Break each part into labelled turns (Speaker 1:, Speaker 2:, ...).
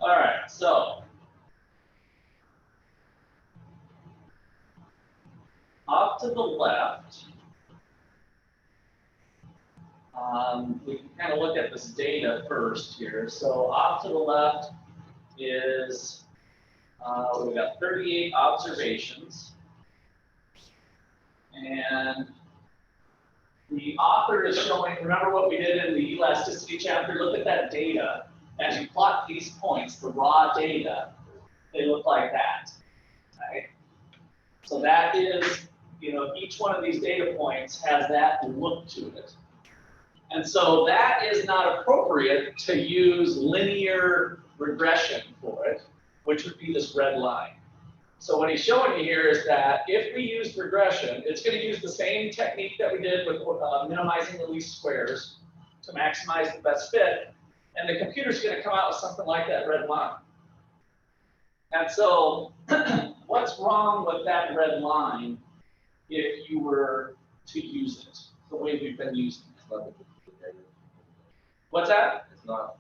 Speaker 1: All right, so off to the left, we can kind of look at this data first here. So off to the left is, we've got 38 observations. And the author is showing, remember what we did in the elasticity chapter? Look at that data. As you plot these points, the raw data, they look like that, right? So that is, each one of these data points has that look to it. And so that is not appropriate to use linear regression for it, which would be this red line. So what he's showing you here is that if we use regression, it's going to use the same technique that we did with minimizing the least squares to maximize the best fit. And the computer's going to come out with something like that red line. And so what's wrong with that red line if you were to use it the way we've been using it? What's that?
Speaker 2: It's not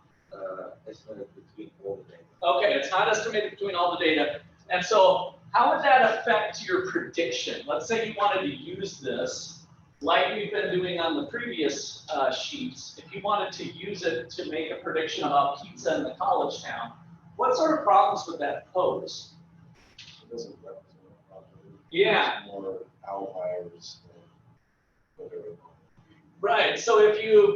Speaker 2: estimated between all the data.
Speaker 1: Okay, it's not estimated between all the data. And so how would that affect your prediction? Let's say you wanted to use this like we've been doing on the previous sheets. If you wanted to use it to make a prediction about pizza in the college town, what sort of problems would that pose?
Speaker 2: It doesn't represent a problem.
Speaker 1: Yeah.
Speaker 2: It's more outliers than whatever.
Speaker 1: Right. So if you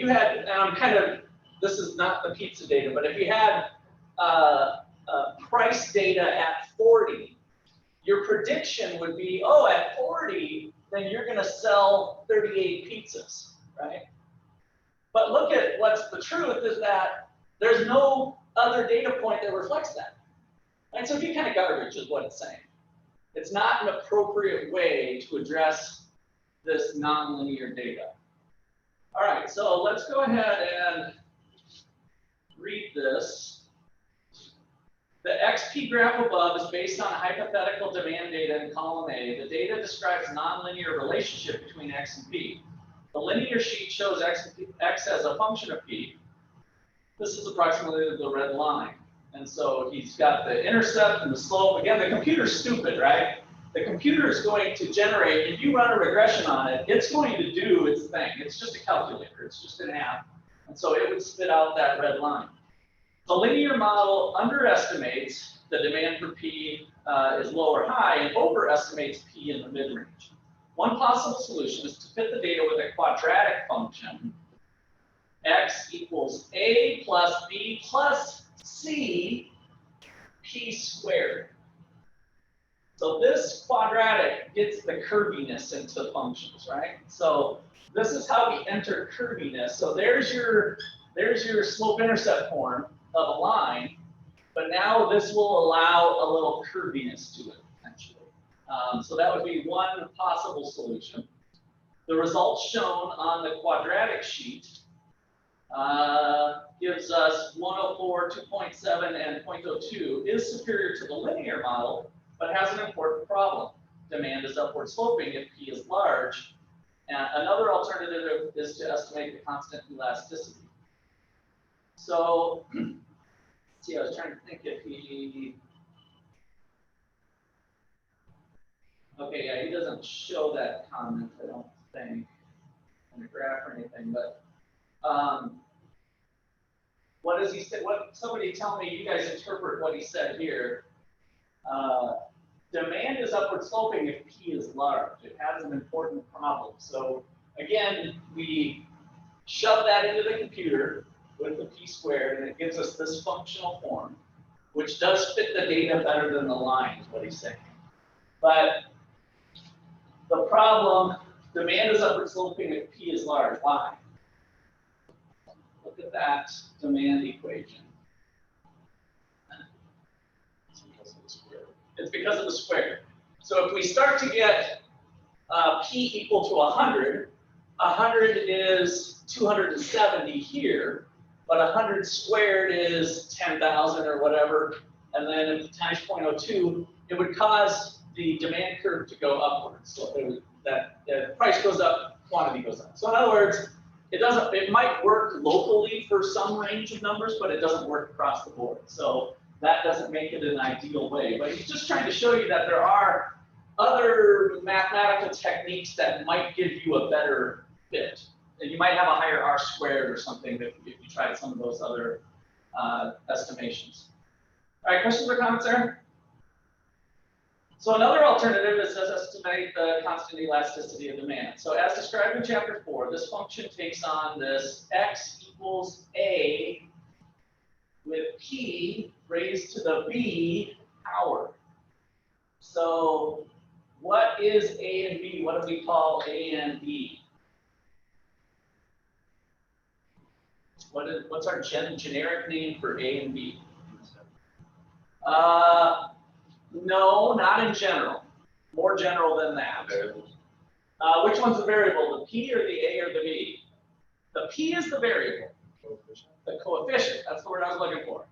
Speaker 1: had, and I'm kind of, this is not the pizza data, but if you had price data at 40, your prediction would be, oh, at 40, then you're going to sell 38 pizzas, right? But look at what's the truth is that there's no other data point that reflects that. And so you kind of garbage is what it's saying. It's not an appropriate way to address this nonlinear data. All right, so let's go ahead and read this. The XP graph above is based on hypothetical demand data in column A. The data describes a nonlinear relationship between X and P. The linear sheet shows X as a function of P. This is approximately the red line. And so he's got the intercept and the slope. Again, the computer's stupid, right? The computer is going to generate, if you run a regression on it, it's going to do its thing. It's just a calculator. It's just an app. And so it would spit out that red line. The linear model underestimates the demand for P is low or high and overestimates P in the mid-range. One possible solution is to fit the data with a quadratic function. X equals A plus B plus C P squared. So this quadratic gets the curviness into functions, right? So this is how we enter curviness. So there's your slope-intercept form of a line, but now this will allow a little curviness to it, essentially. So that would be one possible solution. The results shown on the quadratic sheet gives us 104, 2.7, and 0.02 is superior to the linear model, but has an important problem. Demand is upward sloping if P is large. And another alternative is to estimate the constant elasticity. So, see, I was trying to think if he, okay, yeah, he doesn't show that comment, I don't think, in the graph or anything, but what does he say? What, somebody tell me, you guys interpret what he said here. Demand is upward sloping if P is large. It has an important problem. So again, we shove that into the computer with the P squared, and it gives us this functional form, which does fit the data better than the line, is what he's saying. But the problem, demand is upward sloping if P is large. Why? Look at that demand equation. It's because of the square. So if we start to get P equal to 100, 100 is 270 here, but 100 squared is 10,000 or whatever, and then if times 0.02, it would cause the demand curve to go upwards. So the price goes up, quantity goes up. So in other words, it might work locally for some range of numbers, but it doesn't work across the board. So that doesn't make it an ideal way. But he's just trying to show you that there are other mathematical techniques that might give you a better fit. And you might have a higher R squared or something if you tried some of those other estimations. All right, questions or comments there? So another alternative is to estimate the constant elasticity of demand. So as described in chapter 4, this function takes on this x equals a with p raised to the b power. So what is a and b? What do we call a and b? What's our generic name for a and b? No, not in general. More general than that. Which one's the variable, the p or the a or the b? The p is the variable. The coefficient, that's the word I was looking for.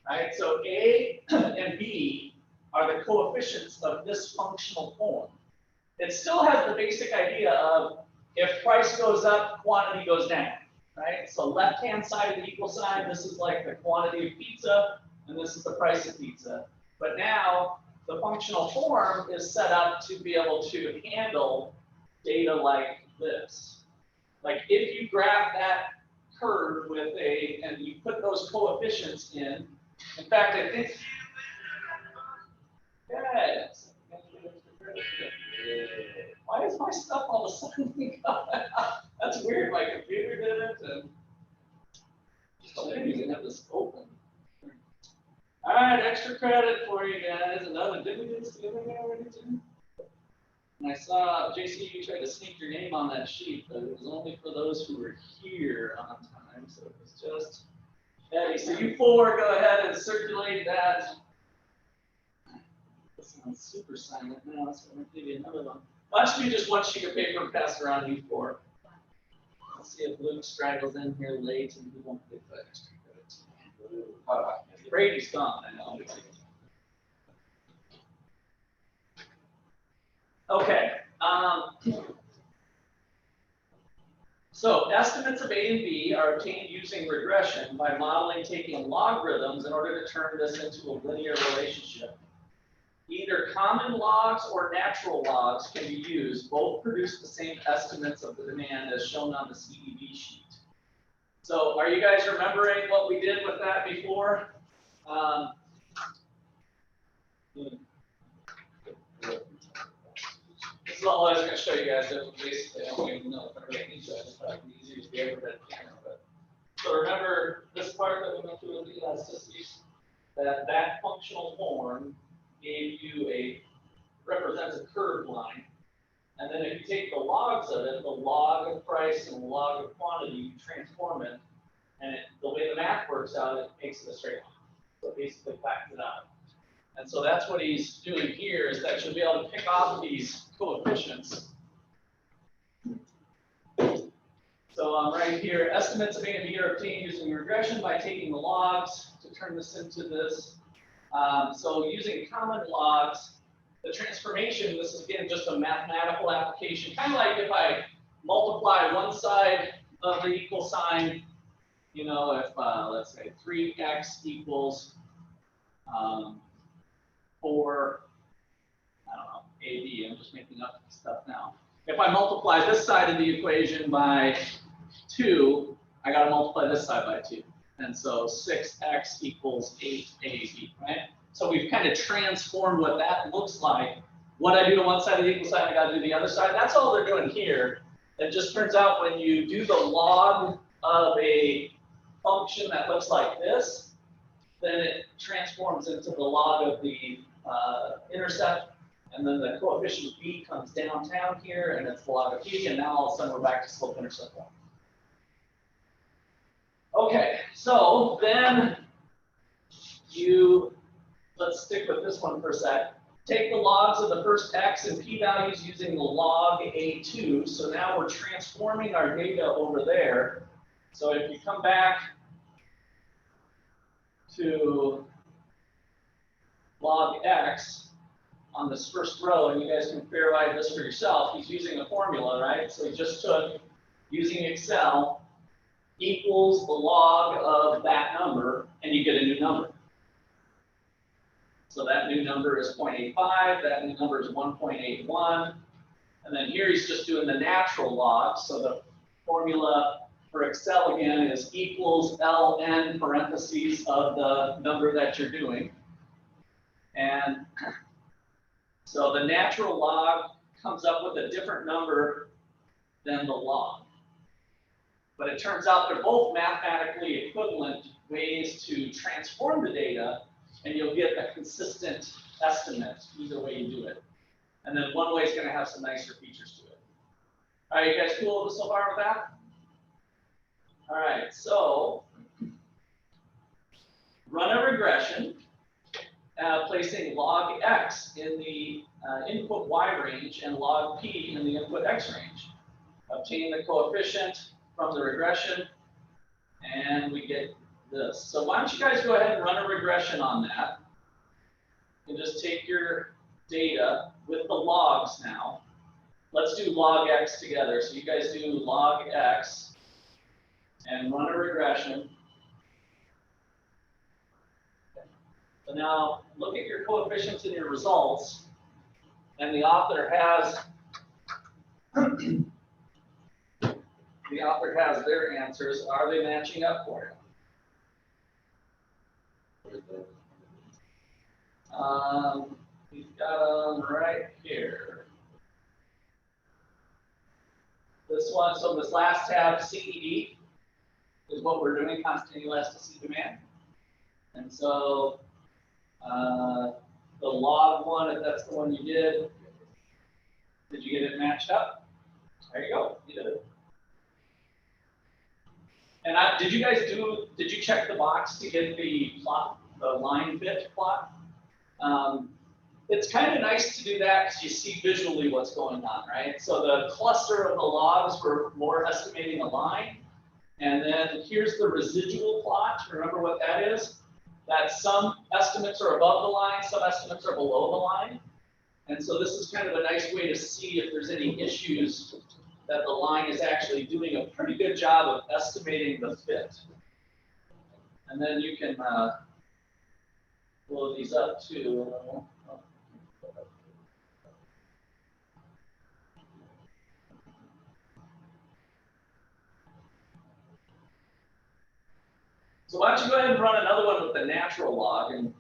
Speaker 1: Right? So a and b are the coefficients of this functional form. It still has the basic idea of if price goes up, quantity goes down. Right? So left-hand side of the equal sign, this is like the quantity of pizza, and this is the price of pizza. But now the functional form is set up to be able to handle data like this. Like if you graph that curve with and you put those coefficients in fact, I think, yes. Why is my stuff all of a sudden coming up? That's weird, my computer did it, and I didn't even have this open. All right, extra credit for you guys. Another, did we do this the other day already too? And I saw, JC, you tried to sneak your name on that sheet, but it was only for those who were here on time, so it was just Eddie. So you four, go ahead and circulate that. This sounds super silent now, so I'm going to give you another one. Why don't you do just one sheet of paper and pass around you four? Let's see if Luke straggles in here late and we won't get that extra credit. Brady's gone, I know. Okay. So estimates of A and B are obtained using regression by modeling taking logarithms in order to turn this into a linear relationship. Either common logs or natural logs can be used. Both produce the same estimates of the demand as shown on the CDB sheet. So are you guys remembering what we did with that before? This is all I was going to show you guys. Basically, I don't even know if I'm making each other. It's probably easier to be able to camera. But so remember this part that we went through with the elasticity. That functional form gave you represents a curved line. And then if you take the logs of it, the log of price and the log of quantity, you transform it. And the way the math works out, it makes it a straight line. So it basically flattens it out. And so that's what he's doing here, is that you'll be able to pick off these coefficients. So right here, estimates of A and B are obtained using regression by taking the logs to turn this into this. So using common logs, the transformation, this is again just a mathematical application, kind of like if I multiply one side of the equal sign, you know, if let's say 3x equals 4, I don't know, AB, I'm just making up stuff now. If I multiply this side of the equation by 2, I got to multiply this side by 2. And so 6x equals 8AB, right? So we've kind of transformed what that looks like. What I do to one side of the equal sign, I got to do the other side. That's all they're doing here. It just turns out when you do the log of a function that looks like this, then it transforms into the log of the intercept, and then the coefficient b comes downtown here, and it's the log of p, and now all of a sudden we're back to slope-intercept line. Okay, so then let's stick with this one for a sec. Take the logs of the first x and p values using the log A2. So now we're transforming our data over there. So if you come back to log x on this first row, and you guys can verify this for yourself, he's using a formula, right? So he just took using Excel equals the log of that number, and you get a new number. So that new number is 0.85, that new number is 1.81, and then here he's just doing the natural log, so the formula for Excel again is equals ln parentheses of the number that you're doing. And so the natural log comes up with a different number than the log. But it turns out they're both mathematically equivalent ways to transform the data, and you'll get a consistent estimate either way you do it. And then one way is going to have some nicer features to it. All right, you guys cool so far with that? All right, so run a regression, placing log x in the input y range and log p in the input x range. Obtain the coefficient from the regression, and we get this. So why don't you guys go ahead and run a regression on that. And just take your data with the logs now. Let's do log x together. So you guys do log x and run a regression. So now look at your coefficients in your results, and the author has their answers. Are they matching up for you? We've got them right here. This one, so this last tab, CED, is what we're doing, constant elasticity of demand. And so the log one, if that's the one you did you get it matched up? There you go, you did it. And did you check the box to get the plot, the line fit plot? It's kind of nice to do that because you see visually what's going on, right? So the cluster of the logs were more estimating a line. And then here's the residual plot. Remember what that is? That some estimates are above the line, some estimates are below the line. And so this is kind of a nice way to see if there's any issues that the line is actually doing a pretty good job of estimating the fit. And then you can blow these up too. So why don't you go ahead and run another one with the natural log, and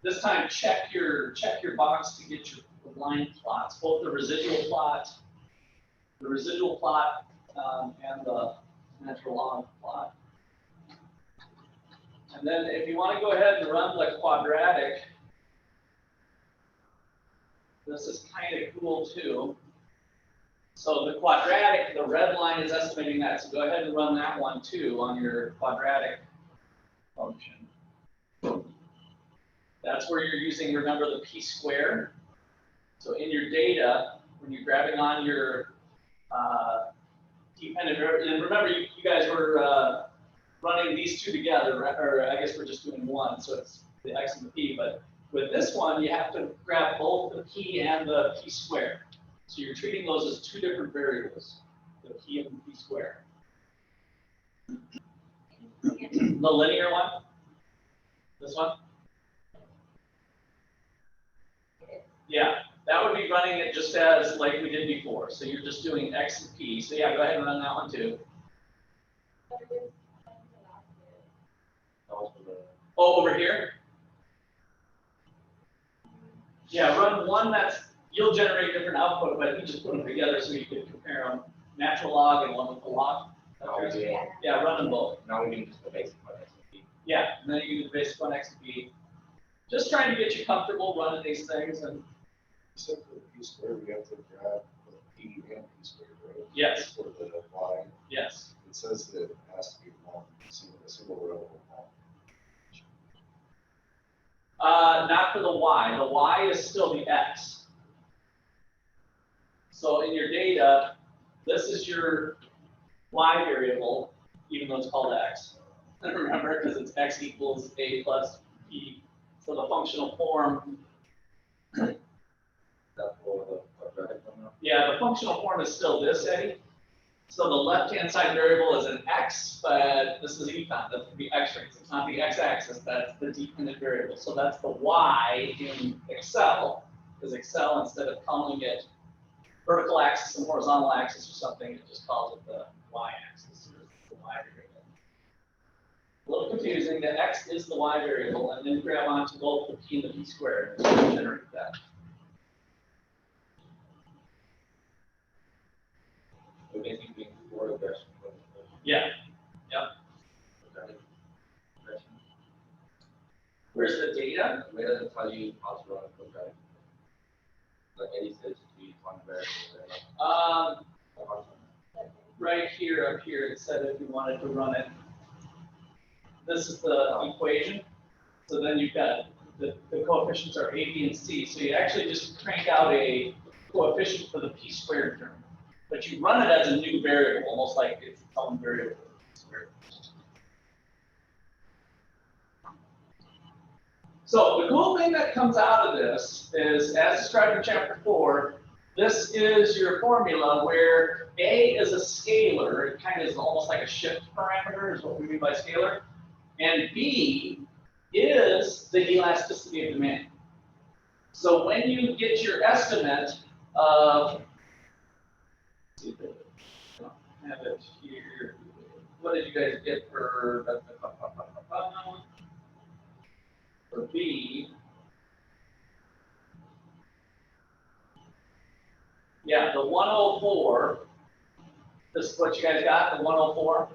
Speaker 1: this time check your box to get your line plots, both the residual plot, and the natural log plot. And then if you want to go ahead and run the quadratic, this is kind of cool too. So the quadratic, the red line is estimating that. So go ahead and run that one too on your quadratic function. That's where you're using, remember, the p-square. So in your data, when you're grabbing on your dependent, and remember you guys were running these two together, or I guess we're just doing one, so it's the x and the p. But with this one, you have to grab both the p and the p-square. So you're treating those as two different variables, the p and the p-square. The linear one, this one? Yeah, that would be running it just as like we did before. So you're just doing x and p. So yeah, go ahead and run that one too. Oh, over here? Yeah, run one that's, you'll generate different output, but you just put them together so you can compare them. Natural log and one with the log. Yeah, run them both.
Speaker 2: Now we can just the basic one x and p.
Speaker 1: Yeah, and then you can do the basic one x and p. Just trying to get you comfortable running these things. And
Speaker 2: except for the p-square, we have to grab the p and p-square, right?
Speaker 1: yes.
Speaker 2: For the line.
Speaker 1: Yes.
Speaker 2: It says that it has to be one, a single row of one.
Speaker 1: Not for the y. The y is still the x. So in your data, this is your y variable, even though it's called x. Remember, because it's x equals a plus p. So the functional form.
Speaker 2: That for the quadratic one now?
Speaker 1: Yeah, the functional form is still this, Eddie. So the left-hand side variable is an x, but this is econ. That's the x rates. It's not the x-axis. That's the dependent variable. So that's the y in Excel. Because Excel, instead of calling it vertical axis and horizontal axis or something, it just calls it the y-axis or the y variable. A little confusing. The x is the y variable, and then grab onto both the p and the p squared to generate that.
Speaker 2: So basically being for regression.
Speaker 1: Yeah. Yep.
Speaker 2: Okay. Regression.
Speaker 1: Where's the data?
Speaker 2: Where does it tell you how to run a program? Like Eddie says, to be one variable.
Speaker 1: Right here, up here, it said if you wanted to run it. This is the equation. So then you've got the coefficients are A, B, and C. So you actually just crank out a coefficient for the p squared term. But you run it as a new variable, almost like it's its own variable. So the cool thing that comes out of this is, as described in chapter 4, this is your formula where A is a scalar. It kind of is almost like a shift parameter is what we mean by scalar. And B is the elasticity of demand. So when you get your estimate of, I have it here. What did you guys get for B? Yeah, the 104. This is what you guys got, the 104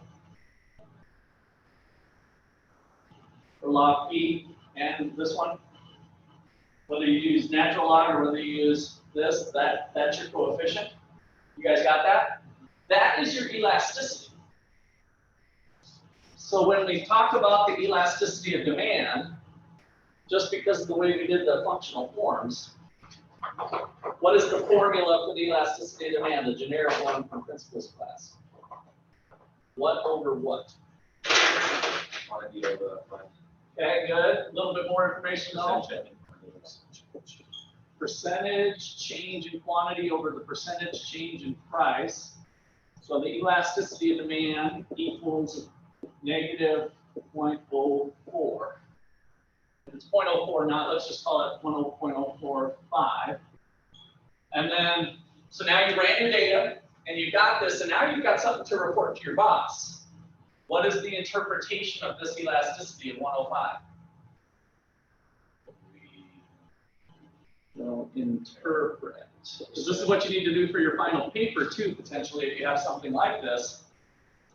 Speaker 1: for log P, and this one. Whether you use natural log or whether you use this, that's your coefficient. You guys got that? That is your elasticity. So when we talk about the elasticity of demand, just because of the way we did the functional forms, what is the formula for the elasticity of demand, the generic one from principles class? What over what?
Speaker 2: Quantity over quantity.
Speaker 1: Okay, good. A little bit more information though. Percentage change in quantity over the percentage change in price. So the elasticity of demand equals negative 0.04. If it's 0.04 not, let's just call it 0.045. And then, so now you ran your data and you got this, and now you've got something to report to your boss. What is the interpretation of this elasticity of 105? Well, interpret. So this is what you need to do for your final paper too, potentially, if you have something like this.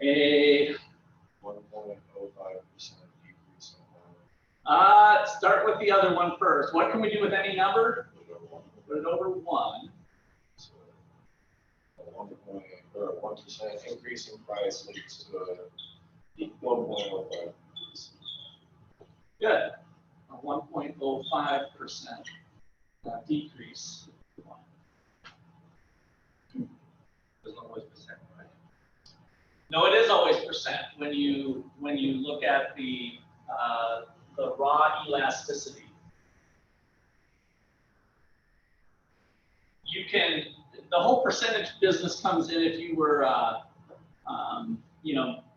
Speaker 1: A
Speaker 2: 1.05% decrease in
Speaker 1: start with the other one first. What can we do with any number? Put it over 1.
Speaker 2: So a 1% increase in price leads to a 1.05 decrease.
Speaker 1: Good. A 1.05% decrease.
Speaker 2: There's always percent, right?
Speaker 1: No, it is always percent when you look at the raw elasticity. You can, the whole percentage business comes in if you were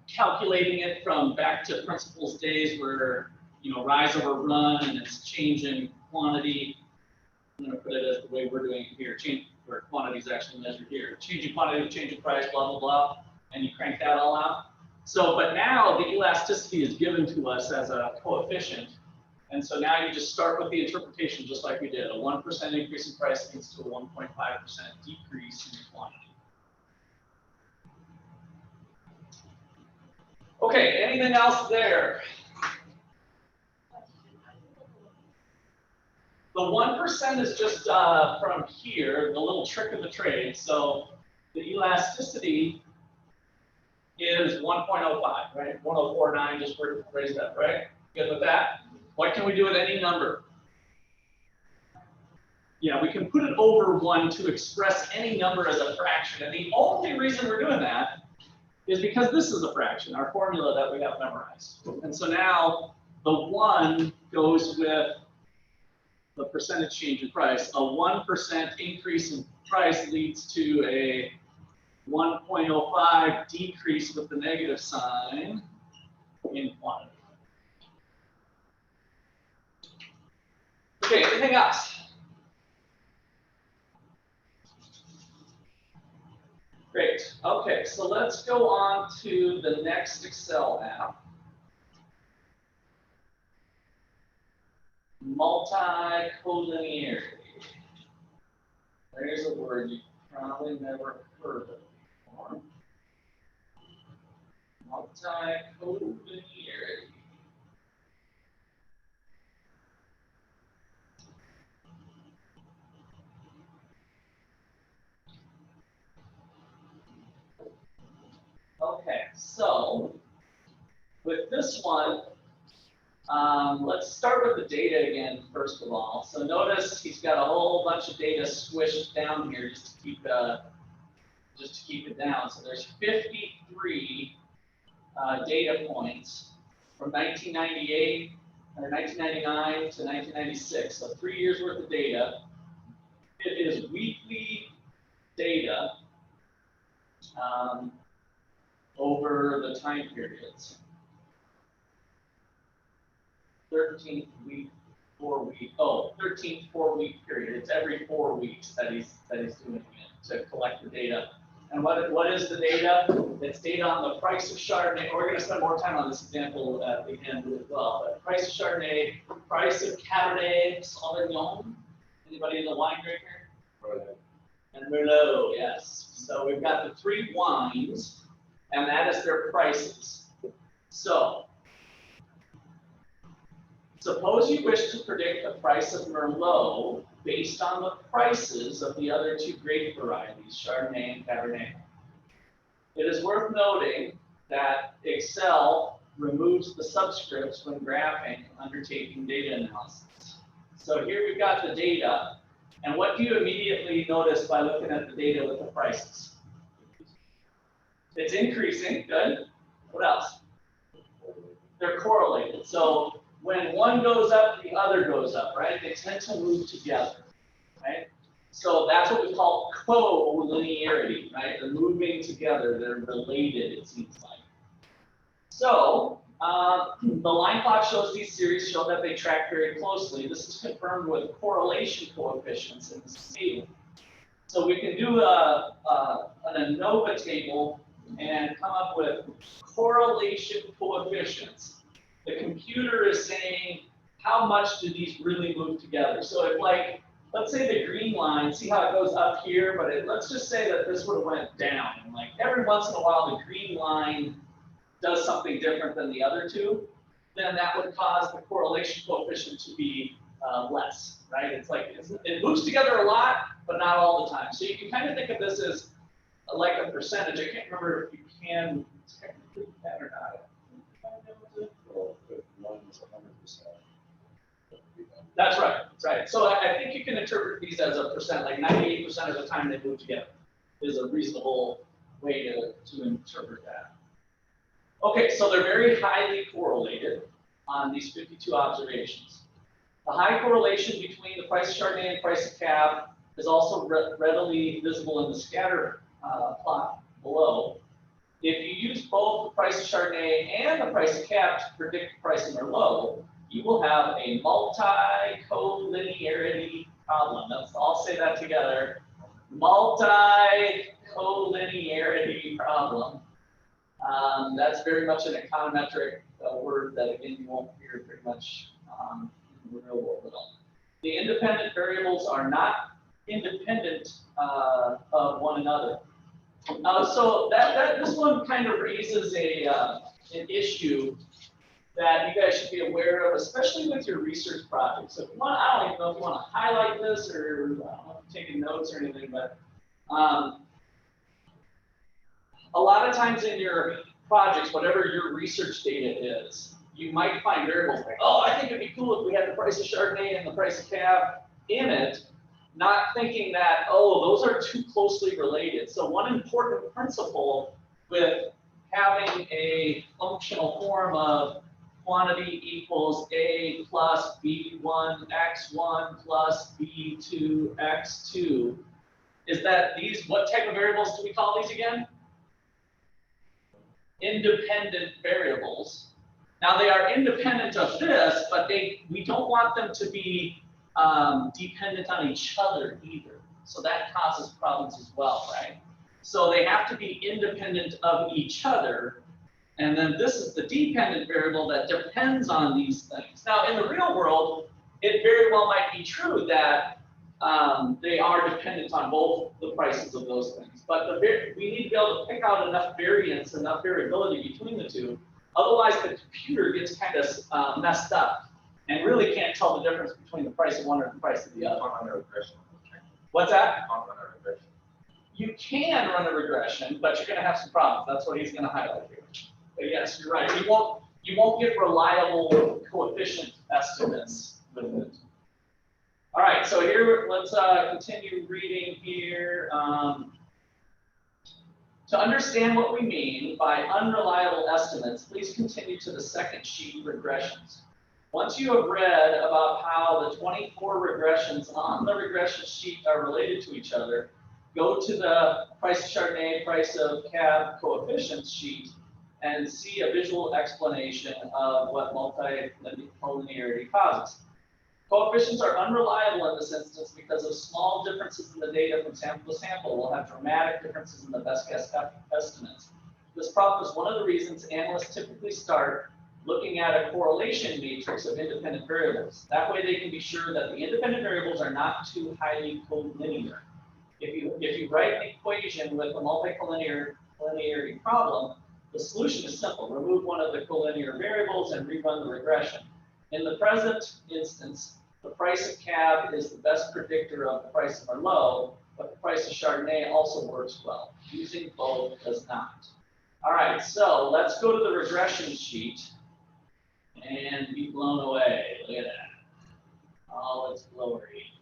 Speaker 1: calculating it from back to principles days where rise over run and it's change in quantity. I'm going to put it as the way we're doing it here, change where quantity is actually measured here. Change in quantity, change in price, blah, blah, blah, and you crank that all out. So, but now the elasticity is given to us as a coefficient. And so now you just start with the interpretation just like we did. A 1% increase in price leads to a 1.5% decrease in quantity. Okay, anything else there? The 1% is just from here, the little trick of the trade. So the elasticity is 1.05, right? 1.049, just raise that, right? Good with that? What can we do with any number? Yeah, we can put it over 1 to express any number as a fraction. And the only reason we're doing that is because this is a fraction, our formula that we have memorized. And so now the 1 goes with the percentage change in price. A 1% increase in price leads to a 1.05 decrease with the negative sign in quantity. Okay, anything else? Great. Okay, so let's go on to the next Excel app. Multi-collinearity. There's a word you probably never heard of before. Multi-collinearity. Okay, so with this one, let's start with the data again, first of all. So notice he's got a whole bunch of data squished down here just to keep it down. So there's 53 data points from 1998 or 1999 to 1996. So 3 years worth of data. It is weekly data over the time periods. 13th week, 13th 4-week period. It's every 4 weeks that he's doing it to collect the data. And what is the data? It's data on the price of Chardonnay. We're going to spend more time on this example at the end as well. But price of Chardonnay, price of Cabernet Sauvignon. Anybody in the wine drinker?
Speaker 2: Right.
Speaker 1: And Merlot, yes. So we've got the 3 wines, and that is their prices. So suppose you wish to predict the price of Merlot based on the prices of the other 2 grape varieties, Chardonnay and Cabernet. It is worth noting that Excel removes the subscripts when graphing, undertaking data analysis. So here we've got the data, and what do you immediately notice by looking at the data with the prices? It's increasing, good. What else? They're correlated. So when one goes up, the other goes up, right? They tend to move together, right? So that's what we call co-linearity, right? They're moving together, they're related, it seems like. So the line plot shows these series show that they track very closely. This is confirmed with correlation coefficients in this table. So we can do an ANOVA table and come up with correlation coefficients. The computer is saying, how much do these really move together? So if, like, let's say the green line, see how it goes up here, but let's just say that this would have went down. And like every once in a while, the green line does something different than the other 2, then that would cause the correlation coefficient to be less, right? It's like, it moves together a lot, but not all the time. So you can kind of think of this as like a percentage. I can't remember if you can technically do that or not. That's right, right. So I think you can interpret these as a percent, like 98% of the time they move together is a reasonable way to interpret that. Okay, so they're very highly correlated on these 52 observations. The high correlation between the price of Chardonnay and price of Cab is also readily visible in the scatter plot below. If you use both the price of Chardonnay and the price of Cab to predict the price of Merlot, you will have a multi-collinearity problem. I'll say that together. Multi-collinearity problem. That's very much an econometric word that, again, you won't hear pretty much in the real world at all. The independent variables are not independent of one another. So this one kind of raises an issue that you guys should be aware of, especially with your research projects. So if you want, I don't even know if you want to highlight this or I don't know if you're taking notes or anything, but a lot of times in your projects, whatever your research data is, you might find variables like, oh, I think it'd be cool if we had the price of Chardonnay and the price of Cab in it, not thinking that, oh, those are too closely related. So one important principle with having a functional form of quantity equals A plus B1 X1 plus B2 X2 is that these, what type of variables do we call these again? Independent variables. Now they are independent of this, but we don't want them to be dependent on each other either. So that causes problems as well, right? So they have to be independent of each other. And then this is the dependent variable that depends on these things. Now in the real world, it very well might be true that they are dependent on both the prices of those things. But we need to be able to pick out enough variance, enough variability between the two. Otherwise, the computer gets kind of messed up and really can't tell the difference between the price of one or the price of the other.
Speaker 2: Regression.
Speaker 1: What's that?
Speaker 2: Regression.
Speaker 1: You can run a regression, but you're going to have some problems. That's what he's going to highlight here. But yes, you're right. You won't get reliable coefficient estimates with it. All right, so here, let's continue reading here. To understand what we mean by unreliable estimates, please continue to the second sheet, regressions. Once you have read about how the 24 regressions on the regression sheet are related to each other, go to the price of Chardonnay, price of cab coefficients sheet and see a visual explanation of what multi-collinearity causes. Coefficients are unreliable in this instance because of small differences in the data from sample to sample will have dramatic differences in the best guess estimates. This problem is one of the reasons analysts typically start looking at a correlation matrix of independent variables. That way they can be sure that the independent variables are not too highly collinear. If you write an equation with a multi-collinearity problem, the solution is simple. Remove one of the collinear variables and rerun the regression. In the present instance, the price of cab is the best predictor of the price of Merlot, but the price of Chardonnay also works well. Using both does not. All right, so let's go to the regression sheet and be blown away. Look at that. All its glory.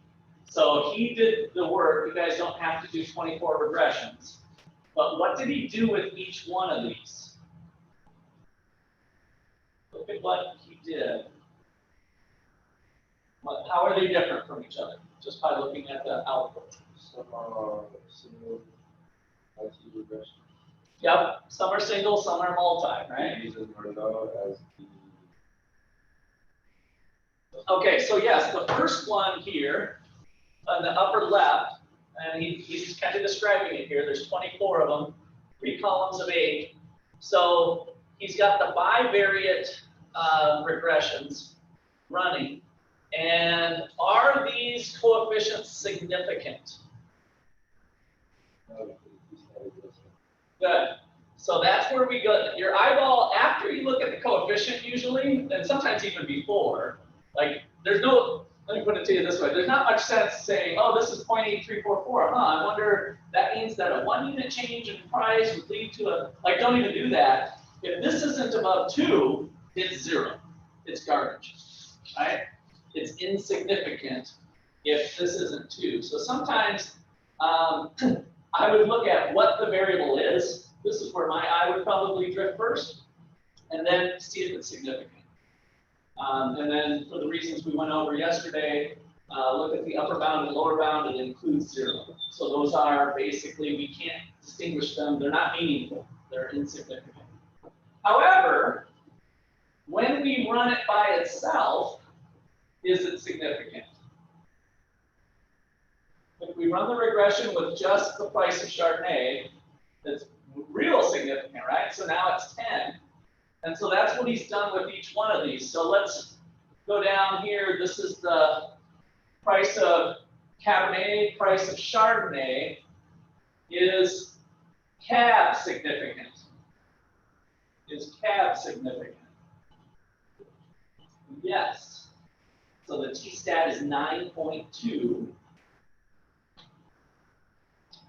Speaker 1: So he did the work. You guys don't have to do 24 regressions. But what did he do with each one of these? Look at what he did. How are they different from each other? Just by looking at the output.
Speaker 2: Some are single, regression.
Speaker 1: Yep, some are single, some are multi, right? Okay, so yes, the first one here on the upper left, and he's kind of describing it here. There's 24 of them, 3 columns of 8. So he's got the bivariate regressions running. And are these coefficients significant? Good. So that's where we go. Your eyeball, after you look at the coefficient usually, and sometimes even before, like there's no, let me put it to you this way, there's not much sense saying, oh, this is 0.8344, I wonder, that means that a 1 unit change in price would lead to a, like don't even do that. If this isn't above 2, it's 0. It's garbage, right? It's insignificant if this isn't 2. So sometimes I would look at what the variable is. This is where my eye would probably drift first, and then see if it's significant. And then for the reasons we went over yesterday, look at the upper bound and lower bound, it includes 0. So those are basically, we can't distinguish them. They're not meaningful. They're insignificant. However, when we run it by itself, is it significant? If we run the regression with just the price of Chardonnay, it's real significant, right? So now it's 10. And so that's what he's done with each one of these. So let's go down here. This is the price of Cabernet, price of Chardonnay. Is cab significant? Is cab significant? Yes. So the T-stat is 9.2.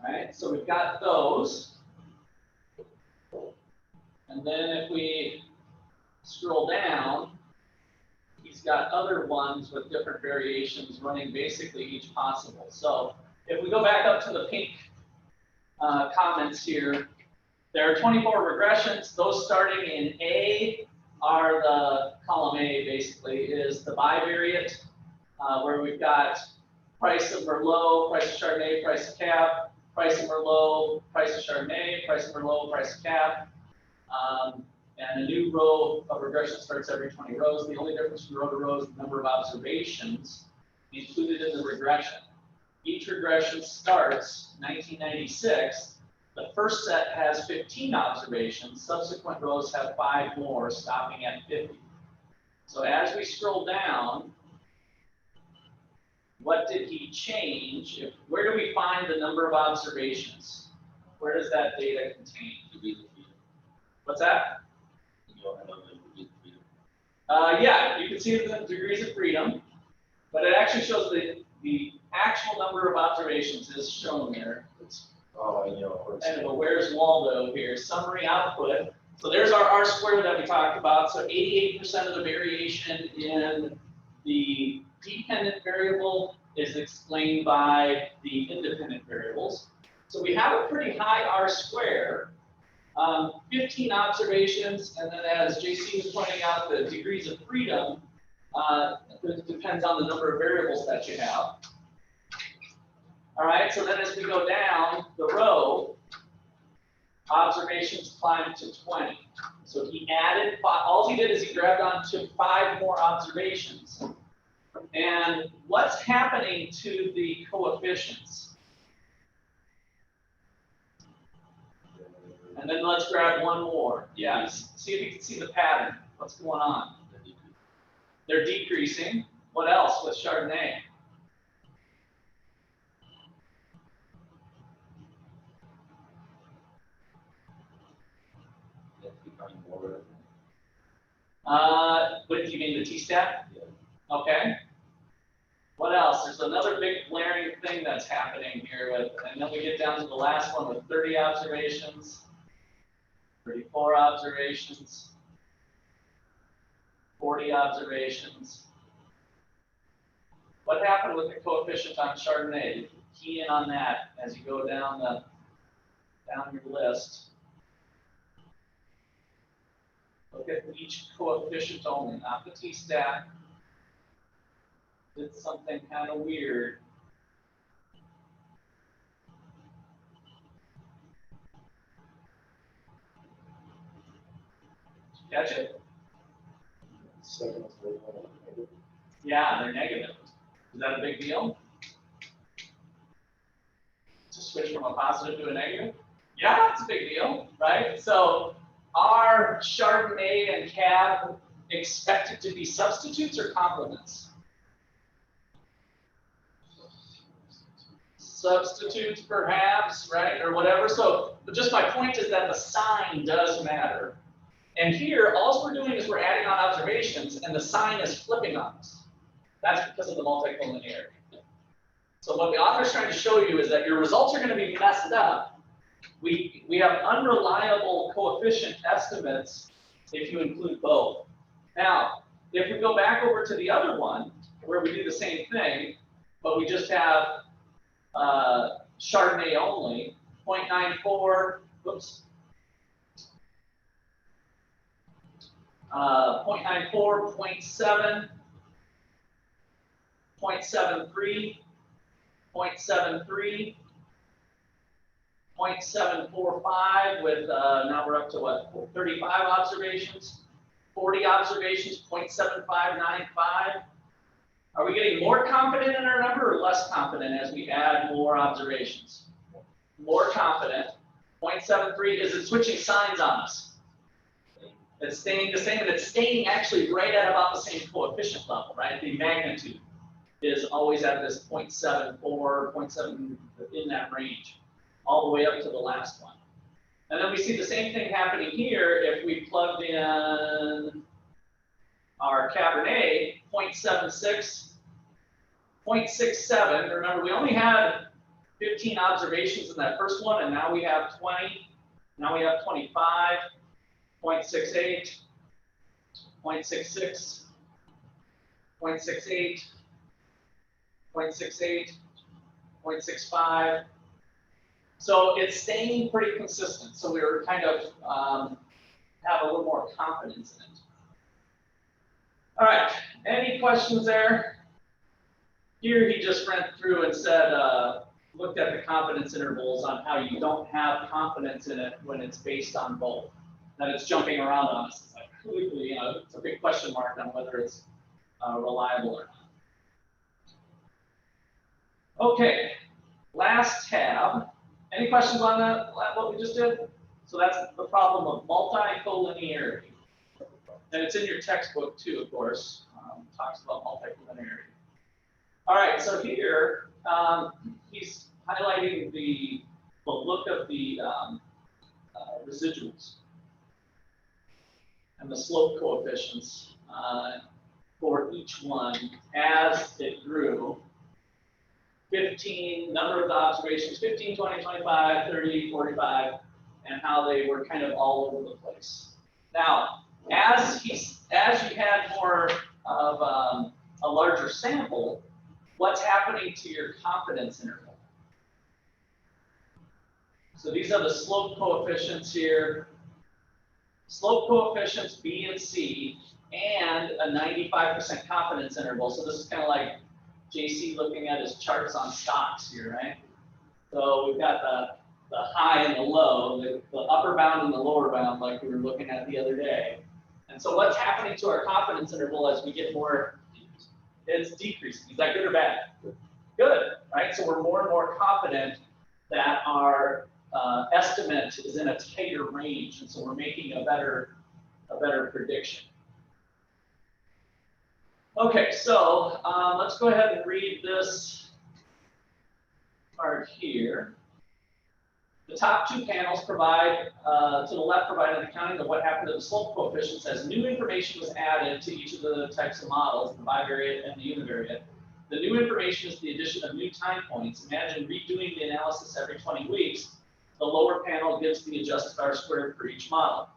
Speaker 1: All right, so we've got those. And then if we scroll down, he's got other ones with different variations running basically each possible. So if we go back up to the pink comments here, there are 24 regressions. Those starting in A are the column A, basically, is the bivariate, where we've got price of Merlot, price of Chardonnay, price of Cab, price of Merlot, price of Chardonnay, price of Merlot, price of Cab. And a new row of regression starts every 20 rows. The only difference from row to row is the number of observations included in the regression. Each regression starts 1996. The first set has 15 observations. Subsequent rows have 5 more, stopping at 50. So as we scroll down, what did he change? Where do we find the number of observations? Where does that data contain? What's that? Yeah, you can see the degrees of freedom, but it actually shows the actual number of observations is shown there. It's kind of a where's Waldo here, summary output. So there's our R squared that we talked about. So 88% of the variation in the dependent variable is explained by the independent variables. So we have a pretty high R square. 15 observations, and then as JC was pointing out, the degrees of freedom depends on the number of variables that you have. All right, so then as we go down the row, observations climb to 20. So he added, all he did is he grabbed onto 5 more observations. And what's happening to the coefficients? And then let's grab one more. Yes. See if you can see the pattern. What's going on? They're decreasing. What else with Chardonnay? What do you mean, the T-stat? Yeah. Okay. What else? There's another big glaring thing that's happening here with, and then we get down to the last one with 30 observations. 34 observations, 40 observations. What happened with the coefficient on Chardonnay? Key in on that as you go down your list. Look at each coefficient only, not the T-stat. Did something kind of weird. Catch it? Yeah, they're negative. Is that a big deal? To switch from a positive to a negative? Yeah, it's a big deal, right? So are Chardonnay and Cab expected to be substitutes or complements? Substitutes, perhaps, right? Or whatever. So, but just my point is that the sign does matter. And here, all we're doing is we're adding on observations, and the sign is flipping on us. That's because of the multicollinearity. So what the author's trying to show you is that your results are going to be messed up. We have unreliable coefficient estimates if you include both. Now, if we go back over to the other one, where we do the same thing, but we just have Chardonnay only, 0.94, whoops. 0.94, 0.7, 0.73, 0.73, 0.745 with, now we're up to what, 35 observations, 40 observations, 0.7595. Are we getting more confident in our number or less confident as we add more observations? More confident. 0.73, is it switching signs on us? It's staying the same, and it's staying actually right at about the same coefficient level, right? The magnitude is always at this 0.74, 0.7 in that range, all the way up to the last one. And then we see the same thing happening here if we plugged in our Cabernet, 0.76, 0.67. Remember, we only had 15 observations in that first one, and now we have 20. Now we have 25. 0.68, 0.66, 0.68, 0.68, 0.65. So it's staying pretty consistent. So we were kind of have a little more confidence in it. All right, any questions there? Here he just went through and said, looked at the confidence intervals on how you don't have confidence in it when it's based on both. That it's jumping around on us. It's like, you know, it's a big question mark on whether it's reliable or not. Okay, last tab. Any questions on that, what we just did? So that's the problem of multi-collinearity. And it's in your textbook too, of course. Talks about multi-collinearity. All right, so here he's highlighting the look of the residuals and the slope coefficients for each one as it grew. 15, number of the observations, 15, 20, 25, 30, 45, and how they were kind of all over the place. Now, as you had more of a larger sample, what's happening to your confidence interval? So these are the slope coefficients here. Slope coefficients B and C, and a 95% confidence interval. So this is kind of like JC looking at his charts on stocks here, right? So we've got the high and the low, the upper bound and the lower bound, like we were looking at the other day. And so what's happening to our confidence interval as we get more? It's decreasing. Is that good or bad? Good, right? So we're more and more confident that our estimate is in a tighter range, and so we're making a better prediction. Okay, so let's go ahead and read this part here. The top two panels provide, to the left, provide an accounting of what happened to the slope coefficients as new information was added to each of the types of models, the bivariate and the univariate. The new information is the addition of new time points. Imagine redoing the analysis every 20 weeks. The lower panel gives the adjusted R-squared for each model.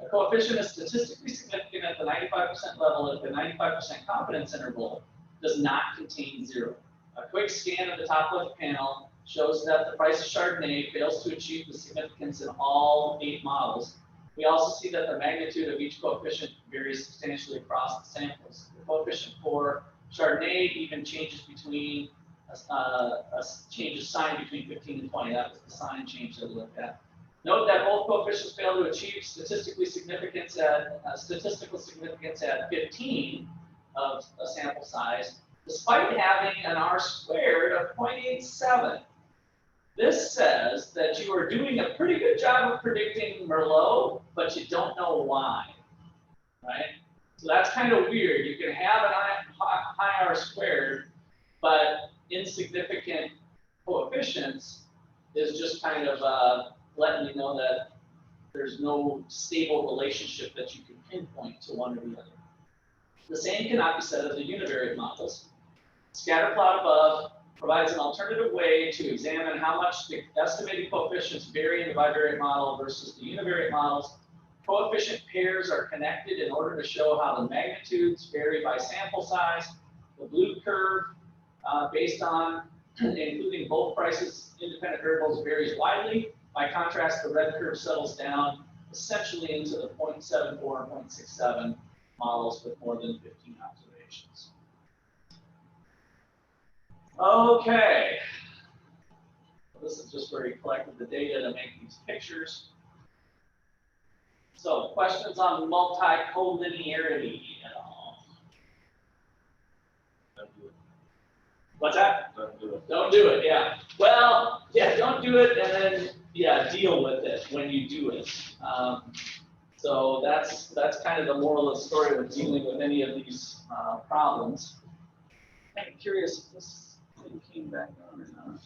Speaker 1: A coefficient is statistically significant at the 95% level if the 95% confidence interval does not contain zero. A quick scan of the top left panel shows that the price of Chardonnay fails to achieve the significance in all 8 models. We also see that the magnitude of each coefficient varies substantially across the samples. The coefficient for Chardonnay even changes between a change of sign between 15 and 20. That was the sign change that we looked at. Note that both coefficients fail to achieve statistical significance at 15 of a sample size, despite having an R-squared of 0.87. This says that you are doing a pretty good job of predicting Merlot, but you don't know why, right? So that's kind of weird. You can have an high R-squared, but insignificant coefficients is just kind of letting you know that there's no stable relationship that you can pinpoint to one or the other. The same cannot be said of the univariate models. Scatter plot above provides an alternative way to examine how much the estimated coefficients vary in the bivariate model versus the univariate models. Coefficient pairs are connected in order to show how the magnitudes vary by sample size. The blue curve, based on including both prices, independent variables, varies widely. By contrast, the red curve settles down essentially into the 0.74 and 0.67 models with more than 15 observations. Okay. This is just where he collected the data to make these pictures. So, questions on multi-collinearity at all?
Speaker 2: Don't do it.
Speaker 1: What's that?
Speaker 2: Don't do it.
Speaker 1: Don't do it, yeah. Well, yeah, don't do it, and then, yeah, deal with it when you do it. So that's kind of the moral of the story with dealing with any of these problems. I'm curious if this thing came back on or not.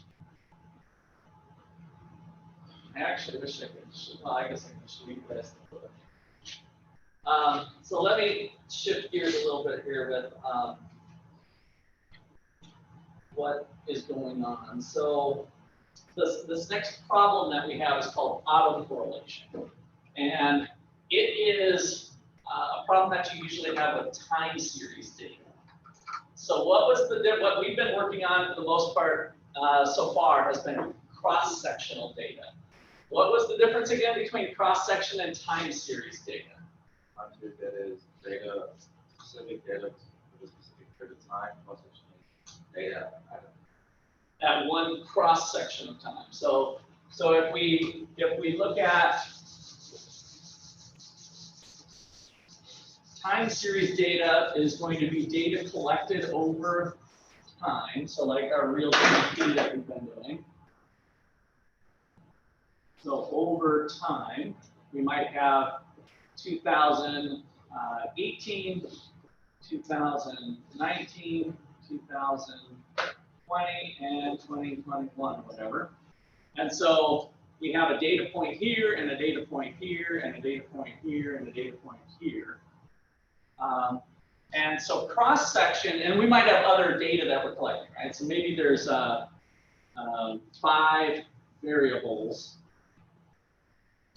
Speaker 1: I actually wish I could. Well, I guess I can show you guys the book. So let me shift gears a little bit here with what is going on. So this next problem that we have is called autocorrelation, and it is a problem that you usually have with time series data. So what we've been working on for the most part so far has been cross-sectional data. What was the difference again between cross-section and time series data?
Speaker 2: Time series data is data, specific data for the specific period of time, cross-section data.
Speaker 1: At one cross section of time. So if we look at time series data is going to be data collected over time. So like our real GDP that we've been doing. So over time, we might have 2018, 2019, 2020, and 2021, whatever. And so we have a data point here, and a data point here, and a data point here, and a data point here. And so cross section, and we might have other data that we're collecting, right? So maybe there's 5 variables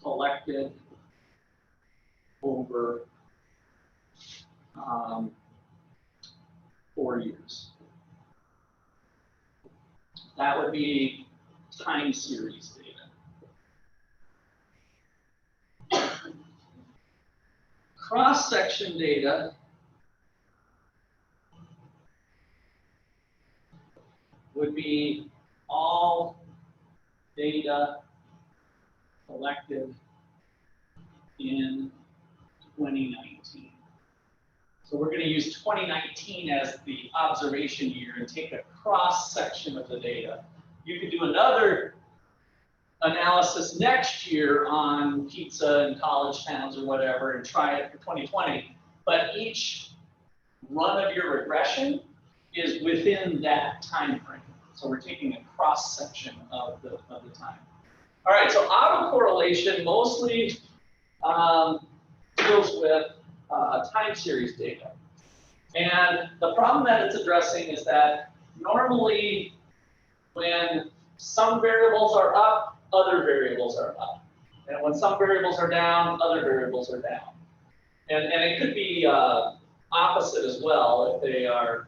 Speaker 1: collected over 4 years. That would be time series data. Cross-section data would be all data collected in 2019. So we're going to use 2019 as the observation year and take a cross section of the data. You could do another analysis next year on pizza and college towns or whatever and try it for 2020. But each run of your regression is within that time frame. So we're taking a cross section of the time. All right, so autocorrelation mostly deals with time series data. And the problem that it's addressing is that normally when some variables are up, other variables are up. And when some variables are down, other variables are down. And it could be opposite as well if they are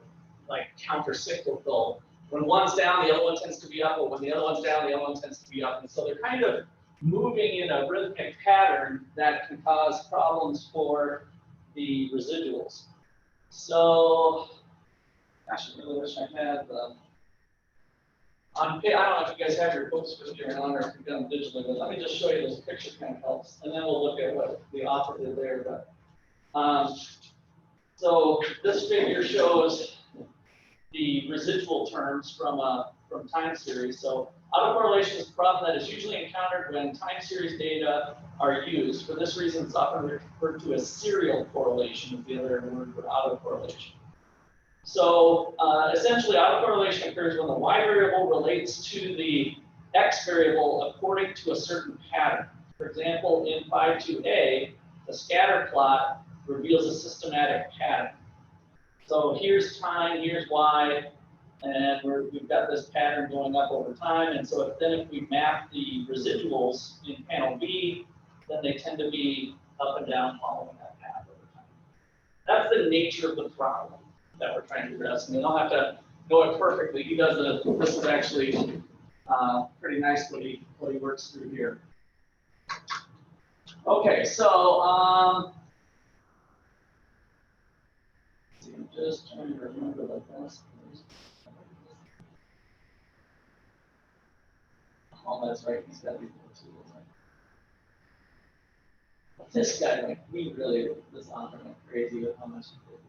Speaker 1: like counter-cyclical. When one's down, the other one tends to be up, but when the other one's down, the other one tends to be up. And so they're kind of moving in a rhythmic pattern that can cause problems for the residuals. So, gosh, I really wish I had I don't know if you guys have your books with you or not, or if you've done them digitally, but let me just show you this picture kind of helps, and then we'll look at what the author did there. But so this figure shows the residual terms from time series. So autocorrelation is a problem that is usually encountered when time series data are used. For this reason, it's often referred to as serial correlation, is the other word for autocorrelation. So essentially, autocorrelation occurs when the y variable relates to the x variable according to a certain pattern. For example, in 5.2a, the scatter plot reveals a systematic pattern. So here's time, here's y, and we've got this pattern going up over time. And so if we map the residuals in panel B, then they tend to be up and down following that path over time. That's the nature of the problem that we're trying to address. And you don't have to know it perfectly. He does this is actually pretty nice what he works through here. Okay, so I'm just trying to remember the best. Oh, that's right. He's got to be able to. This guy, like, this author went crazy with how much he did.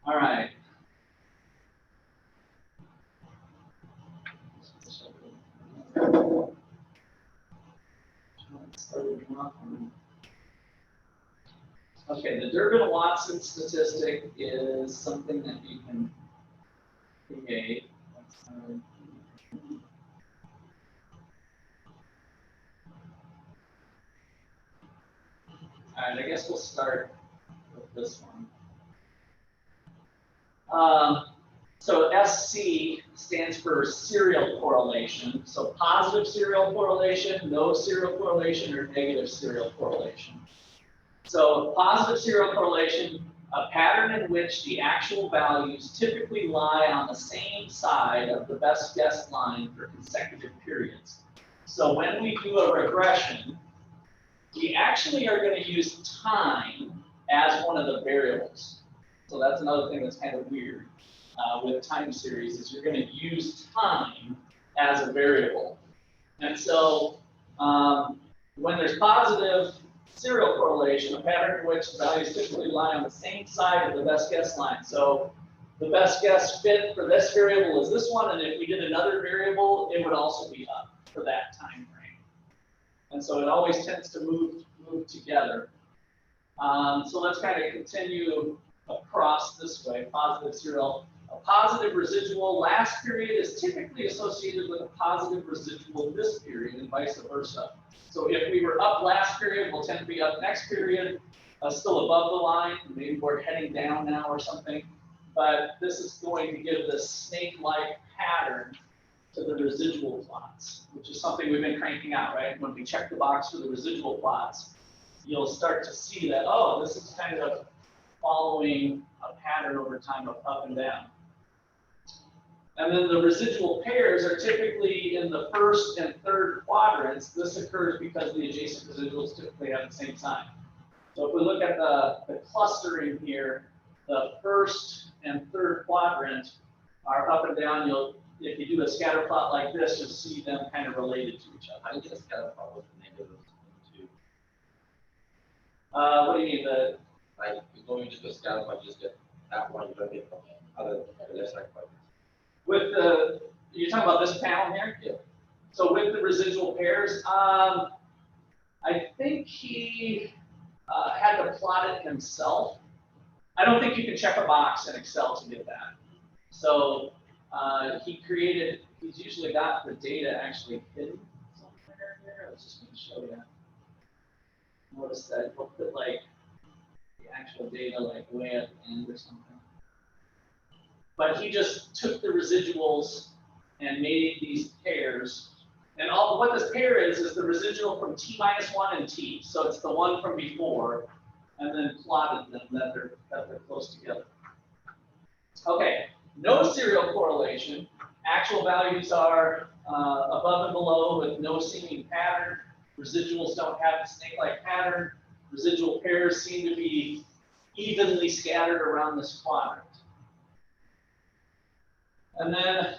Speaker 1: All right. Okay, the Durbin-Watson statistic is something that you can create. All right, I guess we'll start with this one. So SC stands for serial correlation. So positive serial correlation, no serial correlation, or negative serial correlation. So positive serial correlation, a pattern in which the actual values typically lie on the same side of the best guess line for consecutive periods. So when we do a regression, we actually are going to use time as one of the variables. So that's another thing that's kind of weird. with time series is you're going to use time as a variable. And so when there's positive serial correlation, a pattern in which the values typically lie on the same side of the best guess line. So the best guess fit for this variable is this one, and if we did another variable, it would also be up for that time frame. And so it always tends to move together. So let's kind of continue across this way, positive serial. A positive residual last period is typically associated with a positive residual this period and vice versa. So if we were up last period, we'll tend to be up next period, still above the line. Maybe we're heading down now or something. But this is going to give this snake-like pattern to the residual plots, which is something we've been cranking out, right? When we check the box for the residual plots, you'll start to see that, oh, this is kind of following a pattern over time of up and down. And then the residual pairs are typically in the first and third quadrants. This occurs because the adjacent residuals typically have the same sign. So if we look at the clustering here, the first and third quadrant are up and down. If you do a scatter plot like this, you'll see them kind of related to each other.
Speaker 2: I get a scatter plot with the negatives too.
Speaker 1: What do you mean?
Speaker 2: Like, when you just go scatter plot, you just get that one, you don't get the other left side quadrants.
Speaker 1: With you're talking about this panel here?
Speaker 2: Yeah.
Speaker 1: So with the residual pairs, I think he had to plot it himself. I don't think you can check a box in Excel to get that. So he's usually got the data actually hidden somewhere here. I was just going to show you. Notice that he'll put like the actual data like way at the end or something. But he just took the residuals and made these pairs. And what this pair is the residual from t-1 and t. So it's the one from before, and then plotted them that they're close together. Okay, no serial correlation. Actual values are above and below with no seeming pattern. Residuals don't have the snake-like pattern. Residual pairs seem to be evenly scattered around this quadrant. And then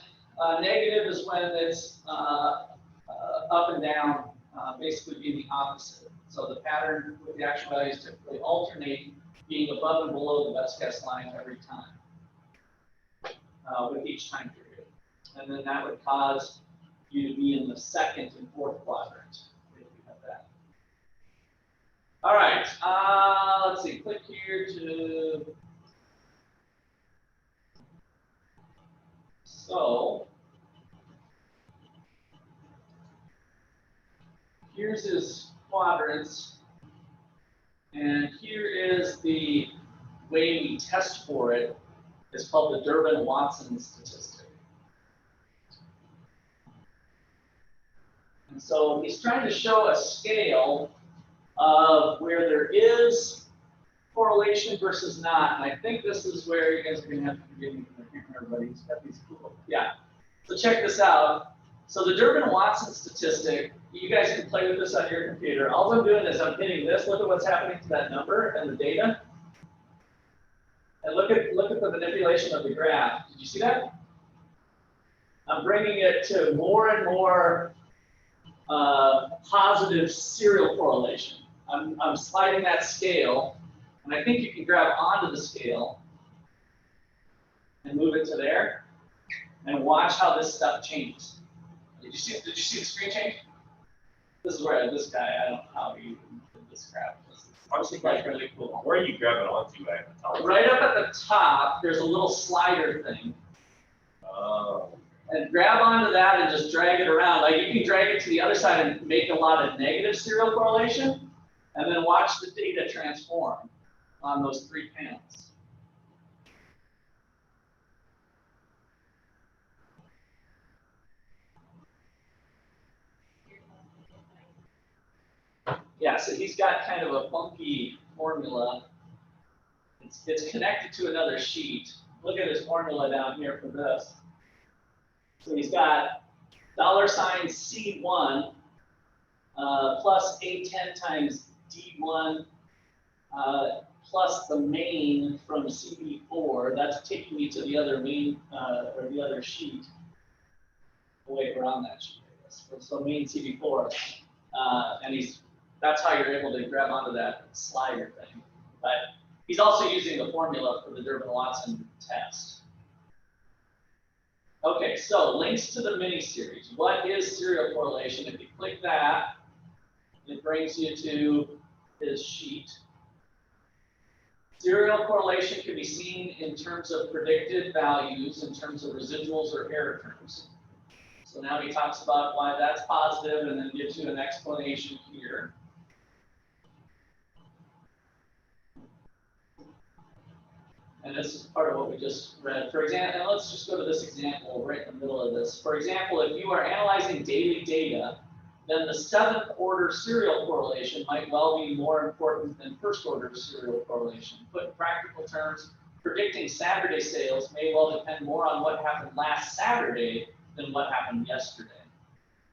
Speaker 1: negative is when it's up and down, basically being the opposite. So the pattern with the actual values typically alternate being above and below the best guess line every time, with each time period. And then that would cause you to be in the second and fourth quadrant, if you have that. All right, let's see, click here to, so here's his quadrants, and here is the way we test for it. It's called the Durbin-Watson statistic. And so he's trying to show a scale of where there is correlation versus not. And I think this is where you guys are going to have to forgive me for everybody. He's got these cool. Yeah. So check this out. So the Durbin-Watson statistic, you guys can play with this on your computer. All I'm doing is I'm hitting this. Look at what's happening to that number and the data. And look at the manipulation of the graph. Did you see that? I'm bringing it to more and more positive serial correlation. I'm sliding that scale, and I think you can grab onto the scale and move it to there, and watch how this stuff changes. Did you see the screen change? This is where this guy, I don't know how he did this graph.
Speaker 2: Honestly,
Speaker 1: That's really cool.
Speaker 2: where are you grabbing onto at the top?
Speaker 1: Right up at the top, there's a little slider thing.
Speaker 2: Oh.
Speaker 1: And grab onto that and just drag it around. Like you can drag it to the other side and make a lot of negative serial correlation, and then watch the data transform on those three panels. Yeah, so he's got kind of a funky formula. It's connected to another sheet. Look at his formula down here for this. So he's got $C1 plus A10 times D1 plus the main from CB4. That's taking you to the other main, or the other sheet. Wait, we're on that sheet, I guess. So main CB4, and that's how you're able to grab onto that slider thing. But he's also using the formula for the Durbin-Watson test. Okay, so links to the mini-series. What is serial correlation? If you click that, it brings you to his sheet. Serial correlation can be seen in terms of predicted values, in terms of residuals or error terms. So now he talks about why that's positive and then gives you an explanation here. And this is part of what we just read. For example, and let's just go to this example right in the middle of this. For example, if you are analyzing daily data, then the 7th order serial correlation might well be more important than 1st order serial correlation. Put in practical terms, predicting Saturday sales may well depend more on what happened last Saturday than what happened yesterday.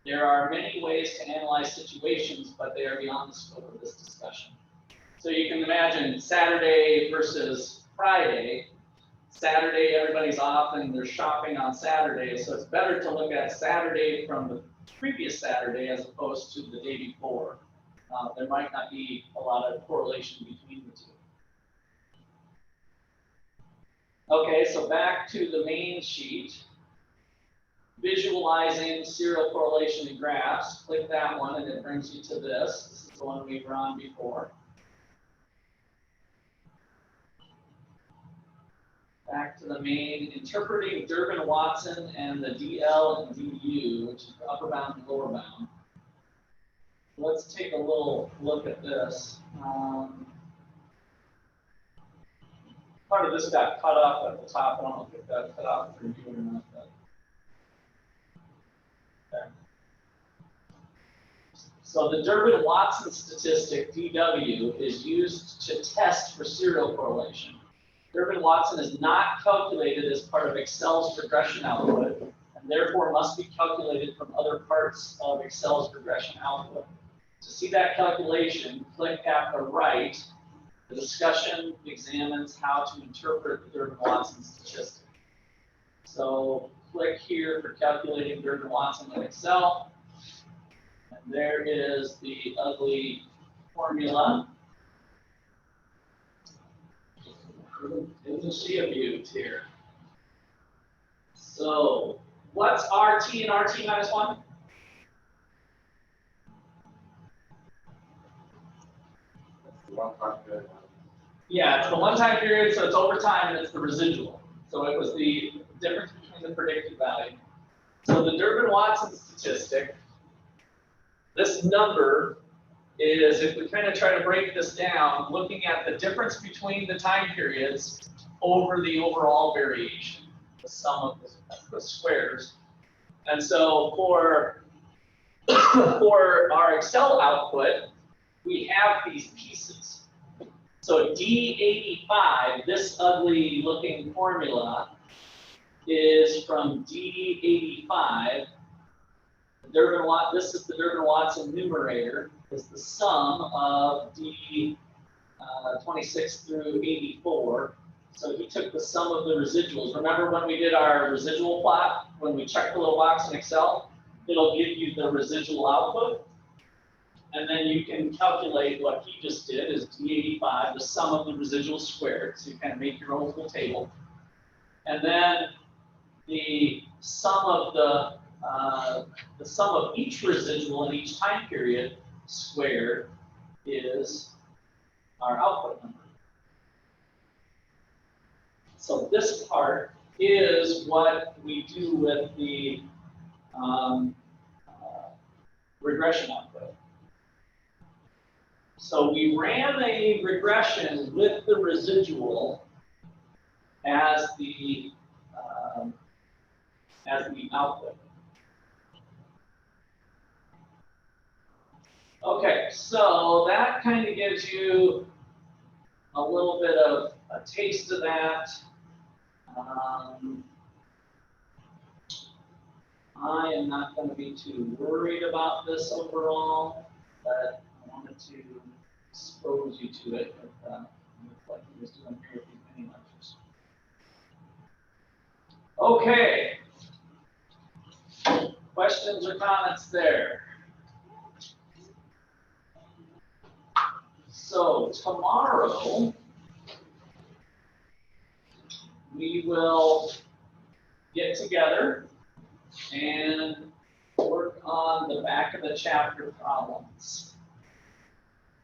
Speaker 1: There are many ways to analyze situations, but they are beyond the scope of this discussion. So you can imagine Saturday versus Friday. Saturday, everybody's off and they're shopping on Saturday, so it's better to look at Saturday from the previous Saturday as opposed to the day before. There might not be a lot of correlation between the two. Okay, so back to the main sheet. Visualizing serial correlation in graphs. Click that one and it brings you to this. This is the one we were on before. Back to the main, interpreting Durbin-Watson and the DL and DU, which is the upper bound and lower bound. Let's take a little look at this. Part of this got cut off at the top. I don't know if it got cut off for you or not. But okay. So the Durbin-Watson statistic, DW, is used to test for serial correlation. Durbin-Watson is not calculated as part of Excel's regression output, and therefore must be calculated from other parts of Excel's regression output. To see that calculation, click at the right. The discussion examines how to interpret the Durbin-Watson statistic. So click here for calculating Durbin-Watson in Excel. And there is the ugly formula. Didn't see a view here. So what's RT and RT minus 1? Yeah, it's the one-time period, so it's over time, and it's the residual. So it was the difference between the predicted value. So the Durbin-Watson statistic, this number is, if we kind of try to break this down, looking at the difference between the time periods over the overall variation, the sum of the squares. And so for our Excel output, we have these pieces. So D85, this ugly looking formula, is from D85. This is the Durbin-Watson numerator, is the sum of D26 through 84. So he took the sum of the residuals. Remember when we did our residual plot, when we checked the little box in Excel, it'll give you the residual output. And then you can calculate what he just did is D85, the sum of the residuals squared. So you kind of make your own little table. And then the sum of each residual in each time period squared is our output number. So this part is what we do with the regression output. So we ran a regression with the residual as the output. Okay, so that kind of gives you a little bit of a taste of that. I am not going to be too worried about this overall, but I wanted to expose you to it with Like he was doing here with these mini lectures. Okay. Questions or comments there? So tomorrow, we will get together and work on the back of the chapter problems.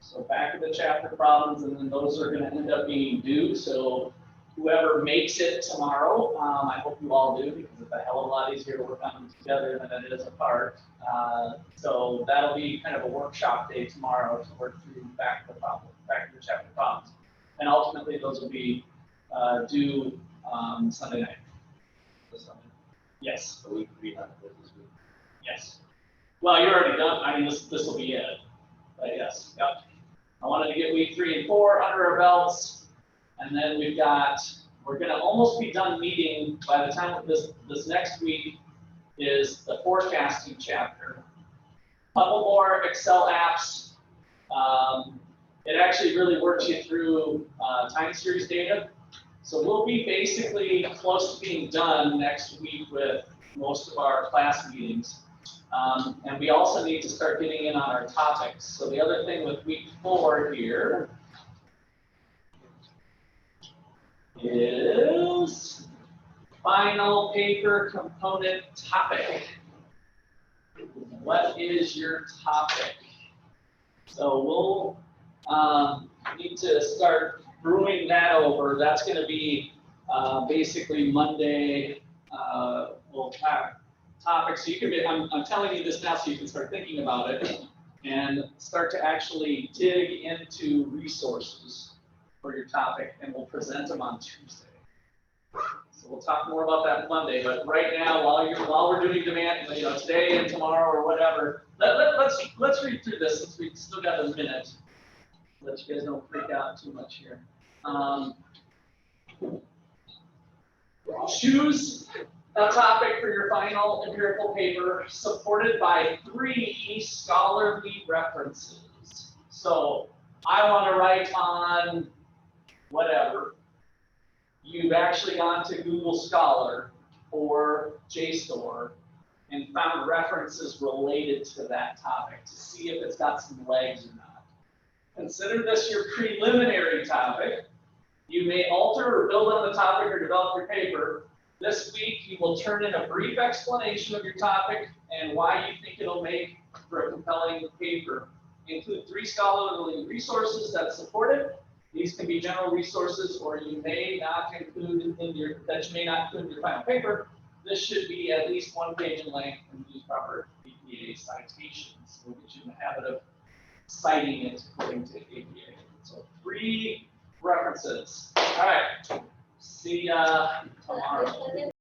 Speaker 1: So back of the chapter problems, and then those are going to end up being due. So whoever makes it tomorrow, I hope you all do, because it's a hell of a lot easier to work on them together than it is apart. So that'll be kind of a workshop day tomorrow to work through back of the chapter problems. And ultimately, those will be due Sunday night.
Speaker 2: This Sunday.
Speaker 1: Yes.
Speaker 2: So we have this week.
Speaker 1: Yes. Well, you're already done. I mean, this will be it. But yes, yep. I wanted to get week 3 and 4 under our belts, and then we're going to almost be done meeting by the time this next week is the forecasting chapter. A couple more Excel apps. It actually really works you through time series data. So we'll be basically close to being done next week with most of our class meetings. And we also need to start getting in on our topics. So the other thing with week 4 here is final paper component topic. What is your topic? So we'll need to start brewing that over. That's going to be basically Monday. We'll have topics. So you can be, I'm telling you this now so you can start thinking about it and start to actually dig into resources for your topic, and we'll present them on Tuesday. So we'll talk more about that Monday, but right now, while we're doing demand, today and tomorrow or whatever, let's read through this since we've still got a minute. Let you guys don't freak out too much here. Choose a topic for your final empirical paper supported by 3 scholarly references. So I want to write on whatever. You've actually gone to Google Scholar or JSTOR and found references related to that topic to see if it's got some legs or not. Consider this your preliminary topic. You may alter or build on the topic or develop your paper. This week, you will turn in a brief explanation of your topic and why you think it'll make for a compelling paper. Include 3 scholarly resources that support it. These can be general resources, or you may not include in your final paper. This should be at least 1 page in length and use proper APA citations. We'll get you in the habit of citing it according to APA. So 3 references. All right. See ya tomorrow.